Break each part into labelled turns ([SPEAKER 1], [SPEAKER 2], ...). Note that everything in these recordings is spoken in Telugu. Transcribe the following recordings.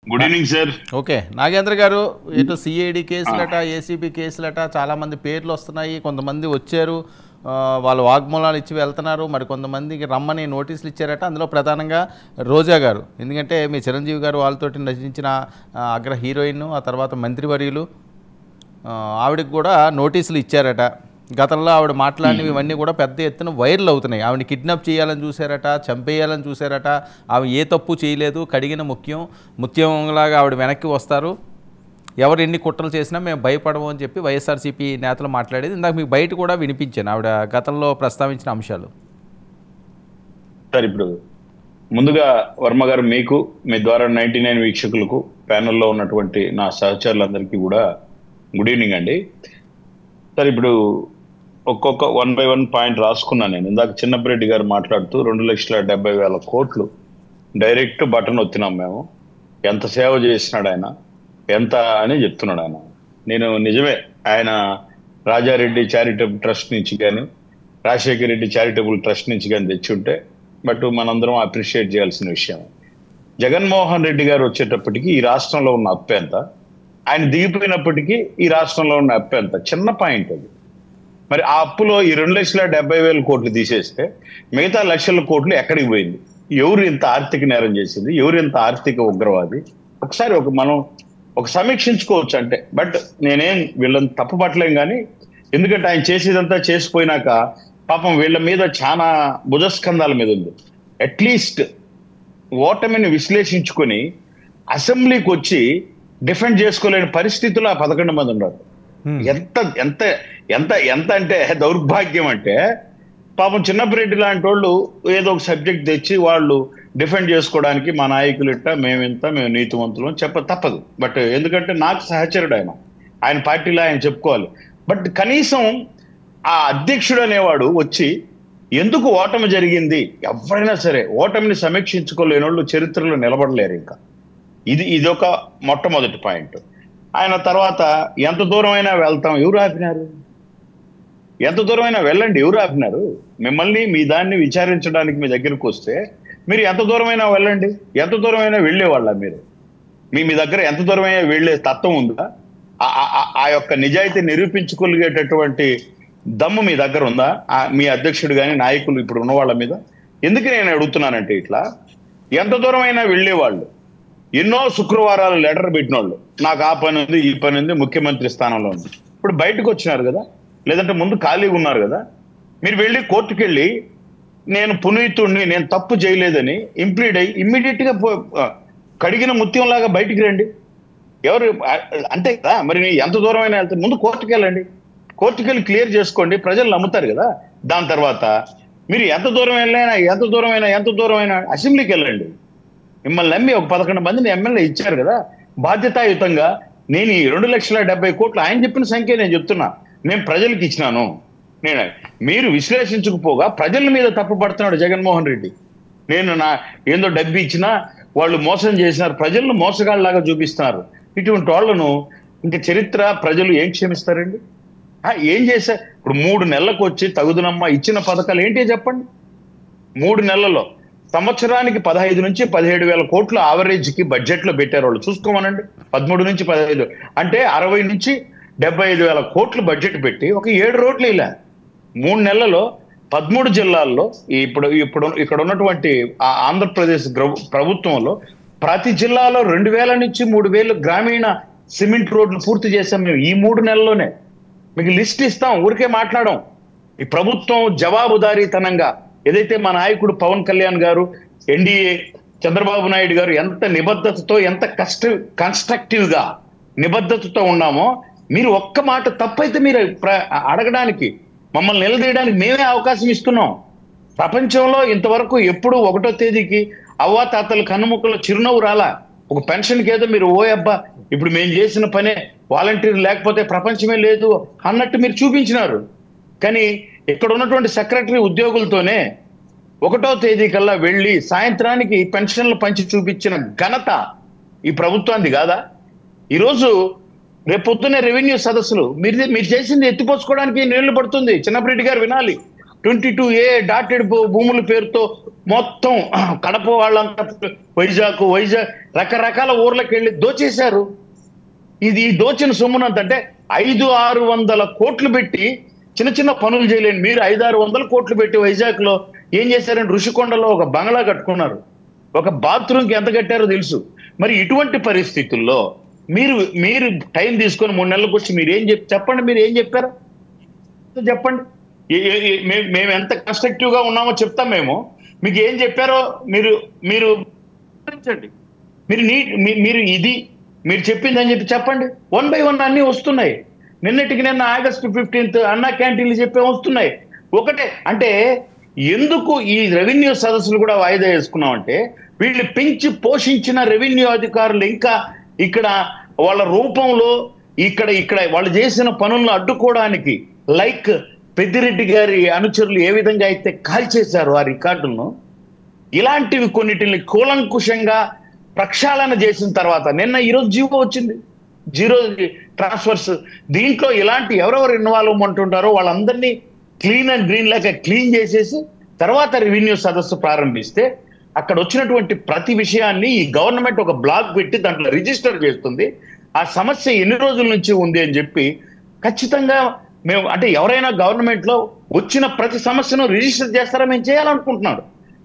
[SPEAKER 1] Good evening sir.
[SPEAKER 2] Okay Nagendra గారు, ఇటు సిఐడి కేసులట, ఏసీబీ కేసులట, చాలామంది పేర్లు వస్తున్నాయి. కొంతమంది వచ్చారు, వాళ్ళు వాగ్మూలాలు ఇచ్చి వెళ్తున్నారు. మరి కొంతమందికి రమ్మని నోటీసులు ఇచ్చారట. అందులో ప్రధానంగా రోజా గారు, ఎందుకంటే మీ చిరంజీవి గారు వాళ్ళతోటి నటించిన అగ్ర హీరోయిన్, ఆ తర్వాత మంత్రివర్యులు, ఆవిడకి కూడా నోటీసులు ఇచ్చారట. గతంలో ఆవిడ మాట్లాడినవి ఇవన్నీ కూడా పెద్ద ఎత్తున వైరల్ అవుతున్నాయి. ఆవిడని కిడ్నాప్ చేయాలని చూశారట, చంపేయాలని చూశారట. ఆమె ఏ తప్పు చేయలేదు, కడిగిన ముత్యంలాగా ఆవిడ వెనక్కి వస్తారు, ఎవరు ఎన్ని కుట్రలు చేసినా మేము భయపడము అని చెప్పి వైఎస్ఆర్సీపీ నేతలు మాట్లాడేది ఇందాక మీకు బయట కూడా వినిపించాను ఆవిడ గతంలో ప్రస్తావించిన అంశాలు.
[SPEAKER 1] సార్, ఇప్పుడు ముందుగా వర్మ గారు, మీకు మీ ద్వారా 99 వీక్షకులకు, ప్యానెల్లో ఉన్నటువంటి నా సహచరులందరికీ కూడా గుడ్ ఈవినింగ్ అండి. సార్, ఇప్పుడు ఒక్కొక్క 1 by 1 పాయింట్ రాసుకున్నాను నేను. ఇందాక చిన్నప్పరెడ్డి గారు మాట్లాడుతూ 2,70,000 కోట్లు డైరెక్ట్ బటన్ వచ్చినాం మేము, ఎంత సేవ చేసినాడు ఆయన, ఎంత అని చెప్తున్నాడు ఆయన. నేను నిజమే, ఆయన రాజారెడ్డి చారిటబుల్ ట్రస్ట్ నుంచి కానీ, రాజశేఖర రెడ్డి చారిటబుల్ ట్రస్ట్ నుంచి కానీ తెచ్చి ఉంటే, బట్ మనందరం అప్రిషియేట్ చేయాల్సిన విషయం. జగన్మోహన్ రెడ్డి గారు వచ్చేటప్పటికి ఈ రాష్ట్రంలో ఉన్న అప్పు ఎంత, ఆయన దిగిపోయినప్పటికీ ఈ రాష్ట్రంలో ఉన్న అప్పు ఎంత, చిన్న పాయింట్ అది. మరి ఆ అప్పులో ఈ 2,70,000 కోట్లు తీసేస్తే మిగతా లక్షల కోట్లు ఎక్కడికి పోయింది? ఎవరు ఇంత ఆర్థిక నేరం చేసింది? ఎవరు ఇంత ఆర్థిక ఉగ్రవాది? ఒకసారి మనం సమీక్షించుకోవచ్చు అంటే. బట్ నేనేం వీళ్ళని తప్పు పట్టలేం కానీ, ఎందుకంటే ఆయన చేసేదంతా చేసిపోయినాక పాపం వీళ్ళ మీద చాలా భుజస్కంధాల మీద ఉంది. అట్లీస్ట్ ఓటమిని విశ్లేషించుకొని అసెంబ్లీకి వచ్చి డిఫెండ్ చేసుకోలేని పరిస్థితుల్లో ఆ 11 మంది ఉన్నారు. ఎంత ఎంత ఎంత ఎంత అంటే దౌర్భాగ్యం అంటే, పాపం చిన్నప్పరెడ్డి లాంటి వాళ్ళు ఏదో ఒక సబ్జెక్ట్ తెచ్చి వాళ్ళు డిఫెండ్ చేసుకోవడానికి మా నాయకులు ఇట్ట, మేము నీతివంతులు చెప్ప తప్పదు. బట్ ఎందుకంటే నాకు సహచరుడు ఆయన పార్టీలో ఆయన చెప్పుకోవాలి. బట్ కనీసం ఆ అధ్యక్షుడు అనేవాడు వచ్చి ఎందుకు ఓటమి జరిగింది, ఎవరైనా సరే ఓటమిని సమీక్షించుకోలేని వాళ్ళు చరిత్రలో నిలబడలేరు. ఇంకా ఇదొక మొట్టమొదటి పాయింట్. ఆయన తర్వాత ఎంత దూరమైనా వెళ్తాం, ఎవరు ఆపినారు? ఎంత దూరమైనా వెళ్ళండి, ఎవరు ఆపినారు? మిమ్మల్ని మీ దాన్ని విచారించడానికి మీ దగ్గరకు వస్తే మీరు ఎంత దూరమైనా వెళ్ళండి, ఎంత దూరమైనా వెళ్ళేవాళ్ళ మీరు? మీ దగ్గర ఎంత దూరమైనా వెళ్ళే తత్వం ఉందా? ఆ యొక్క నిజాయితీ నిరూపించుకోగలిగేటటువంటి దమ్ము మీ దగ్గర ఉందా? మీ అధ్యక్షుడు కానీ నాయకులు ఇప్పుడు ఉన్న వాళ్ళ మీద? ఎందుకు నేను అడుగుతున్నానంటే, ఇట్లా ఎంత దూరమైనా వెళ్ళేవాళ్ళు, ఎన్నో శుక్రవారాలు లెటర్ పెట్టిన వాళ్ళు, నాకు ఆ పని ఉంది, ఈ పని ఉంది, ముఖ్యమంత్రి స్థానంలో ఉంది. ఇప్పుడు బయటకు వచ్చినారు కదా, లేదంటే ముందు ఖాళీగా ఉన్నారు కదా, మీరు వెళ్ళి కోర్టుకు వెళ్ళి నేను పునీతుడిని, నేను తప్పు చేయలేదని ఇంప్లీడ్ అయ్యి ఇమ్మీడియట్ గా కడిగిన ముత్యంలాగా బయటికి రండి. ఎవరు అంతే కదా. మరి ఎంత దూరమైనా వెళ్తే ముందు కోర్టుకు వెళ్ళండి, కోర్టుకు వెళ్ళి క్లియర్ చేసుకోండి, ప్రజలు నమ్ముతారు కదా. దాని తర్వాత మీరు ఎంత దూరమైనా అసెంబ్లీకి వెళ్ళండి. మిమ్మల్ని నమ్మి ఒక 11 మందిని ఎమ్మెల్యే ఇచ్చారు కదా, బాధ్యతాయుతంగా నేను ఈ 2,70,000 కోట్లు ఆయన చెప్పిన సంఖ్య నేను చెప్తున్నా, నేను ప్రజలకు ఇచ్చినాను. మీరు విశ్లేషించకపోగా ప్రజల మీద తప్పు పడుతున్నాడు జగన్మోహన్ రెడ్డి. నేను ఏందో డబ్బు ఇచ్చినా వాళ్ళు మోసం చేసినారు, ప్రజలను మోసగాళ్ళలాగా చూపిస్తున్నారు. ఇటువంటి వాళ్ళను ఇంకా చరిత్ర ప్రజలు ఏం క్షమిస్తారండి? ఏం చేశారు? ఇప్పుడు 3 నెలలకు వచ్చి తగుదనమ్మా ఇచ్చిన పథకాలు ఏంటి చెప్పండి. 3 నెలల్లో సంవత్సరానికి 15 నుంచి 17,000 కోట్లు ఆవరేజ్కి బడ్జెట్లో పెట్టారు వాళ్ళు. చూసుకోమనండి, 13 నుంచి 15 అంటే 60 నుంచి 75,000 కోట్లు బడ్జెట్ పెట్టి ఒక 7 రోడ్లు ఇలా 3 నెలల్లో 13 జిల్లాల్లో ఇప్పుడు ఇక్కడ ఉన్నటువంటి ఆంధ్రప్రదేశ్ ప్రభుత్వంలో ప్రతి జిల్లాలో 2,000 నుంచి 3,000 గ్రామీణ సిమెంట్ రోడ్లు పూర్తి చేశాం మేము ఈ 3 నెలల్లోనే. మీకు లిస్ట్ ఇస్తాం, ఊరికే మాట్లాడడం. ఈ ప్రభుత్వం జవాబుదారీతనంగా ఏదైతే మా నాయకుడు పవన్ కళ్యాణ్ గారు, ఎన్డీఏ చంద్రబాబు నాయుడు గారు ఎంత నిబద్ధతతో, ఎంత కన్స్ట్రక్టివ్ గా నిబద్ధతతో ఉన్నామో, మీరు ఒక్క మాట తప్పైతే మీరు అడగడానికి, మమ్మల్ని నిలదీయడానికి మేమే అవకాశం ఇస్తున్నాం. ప్రపంచంలో ఇంతవరకు ఎప్పుడు 1వ తేదీకి అవ్వాతాతల కన్నుముక్కలో చిరునవ్వు రాలా. ఒక పెన్షన్కి ఏదో మీరు అబ్బా ఇప్పుడు మేము చేసిన పనే, వాలంటీర్ లేకపోతే ప్రపంచమే లేదు అన్నట్టు మీరు చూపించినారు. కానీ ఇక్కడ ఉన్నటువంటి సెక్రటరీ ఉద్యోగులతోనే 1వ తేదీ కల్లా వెళ్ళి సాయంత్రానికి పెన్షన్లు పంచి చూపించిన ఘనత ఈ ప్రభుత్వానికి కాదా? ఈరోజు రేపొద్దునే రెవెన్యూ సదస్సులు మీరు చేసింది ఎత్తిపోసుకోవడానికి నీళ్లు పడుతుంది. చిన్నప్పరెడ్డి గారు వినాలి, 22A డాటెడ్ భూముల పేరుతో మొత్తం కడప వాళ్ళంతా వైజాగ్ రకరకాల ఊర్లకు వెళ్ళి దోచేశారు. ఇది దోచిన సొమ్మునంత అంటే 500-600 కోట్లు పెట్టి చిన్న చిన్న పనులు చేయలేని మీరు 500-600 కోట్లు పెట్టి వైజాగ్ లో ఏం చేశారంటే ఋషికొండలో ఒక బంగ్లా కట్టుకున్నారు. ఒక బాత్రూమ్కి ఎంత కట్టారో తెలుసు. మరి ఇటువంటి పరిస్థితుల్లో మీరు టైం తీసుకొని 3 నెలలకు వచ్చి మీరు చెప్పండి, మీరు ఏం చెప్పారు చెప్పండి. మేము ఎంత కన్స్ట్రక్టివ్ గా ఉన్నామో చెప్తాం. మేము మీకు ఏం చెప్పారో మీరు మీరు మీరు చెప్పింది అని చెప్పండి. 1 by 1 అన్ని వస్తున్నాయి. నిన్న ఆగస్టు 15th అన్నా క్యాంటీన్లు చెప్పే వస్తున్నాయి. ఒకటే అంటే ఎందుకు ఈ రెవెన్యూ సదస్సులు కూడా వాయిదా వేసుకున్నామంటే వీళ్ళు పెంచి పోషించిన రెవెన్యూ అధికారులు ఇంకా ఇక్కడ వాళ్ళ రూపంలో ఇక్కడ వాళ్ళు చేసిన పనులను అడ్డుకోవడానికి లైక్ పెద్దిరెడ్డి గారి అనుచరులు ఏ విధంగా అయితే కాల్చేశారు ఆ రికార్డులను, ఇలాంటివి కొన్నిటిని కూలంకుషంగా ప్రక్షాళన చేసిన తర్వాత ఈరోజు జీవో వచ్చింది, 0 ట్రాన్స్ఫర్స్. దీంట్లో ఇలాంటి ఎవరెవరు ఇన్వాల్వ్ అంటుంటారో వాళ్ళందరినీ క్లీన్ అండ్ గ్రీన్ లాగా క్లీన్ చేసేసి తర్వాత రెవెన్యూ సదస్సు ప్రారంభిస్తే అక్కడ వచ్చినటువంటి ప్రతి విషయాన్ని ఈ గవర్నమెంట్ ఒక బ్లాగ్ పెట్టి దాంట్లో రిజిస్టర్ చేస్తుంది. ఆ సమస్య ఎన్ని రోజుల నుంచి ఉంది అని చెప్పి ఖచ్చితంగా మేము అంటే ఎవరైనా గవర్నమెంట్ లో వచ్చిన ప్రతి సమస్యను రిజిస్టర్ చేస్తారా మేము చేయాలనుకుంటున్నాడు.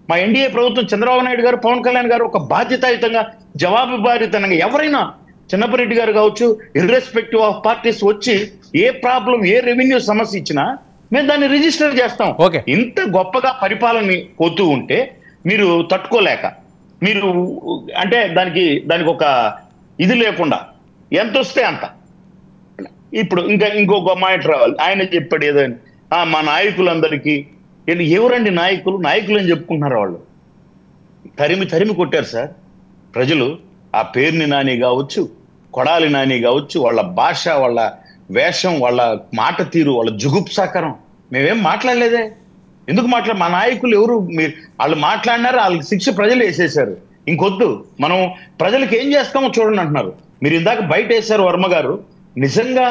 [SPEAKER 1] మా ఎన్డీఏ ప్రభుత్వం చంద్రబాబు నాయుడు గారు, పవన్ కళ్యాణ్ గారు ఒక బాధ్యతాయుతంగా జవాబుదారీతనంగా ఎవరైనా చిన్నపరెడ్డి గారు కావచ్చు, ఇర్రెస్పెక్టివ్ ఆఫ్ పార్టీస్ వచ్చి ఏ ప్రాబ్లం ఏ రెవెన్యూ సమస్య ఇచ్చినా మేము దాన్ని రిజిస్టర్ చేస్తాం. ఇంత గొప్పగా పరిపాలన పోతూ ఉంటే మీరు తట్టుకోలేక మీరు అంటే దానికి ఒక ఇది లేకుండా ఎంత వస్తే అంత. ఇప్పుడు ఇంకొక మాట రావాలి. ఆయన చెప్పాడు ఏదని మా నాయకులందరికీ ఎవరండి నాయకులు అని చెప్పుకుంటున్నారు. వాళ్ళు తరిమి కొట్టారు సార్ ప్రజలు. ఆ పేరుని నాని కావచ్చు, కొడాలి నాని కావచ్చు, వాళ్ళ భాష, వాళ్ళ వేషం, వాళ్ళ మాట తీరు, వాళ్ళ జుగుప్సాకరం మేమేం మాట్లాడలేదే. ఎందుకు మా నాయకులు ఎవరు వాళ్ళు మాట్లాడినారు, వాళ్ళకి శిక్ష ప్రజలు వేసేశారు. ఇంకొద్దు మనం ప్రజలకు ఏం చేస్తామో చూడండి అంటున్నారు. మీరు ఇందాక బయట వేశారు వర్మ గారు. నిజంగా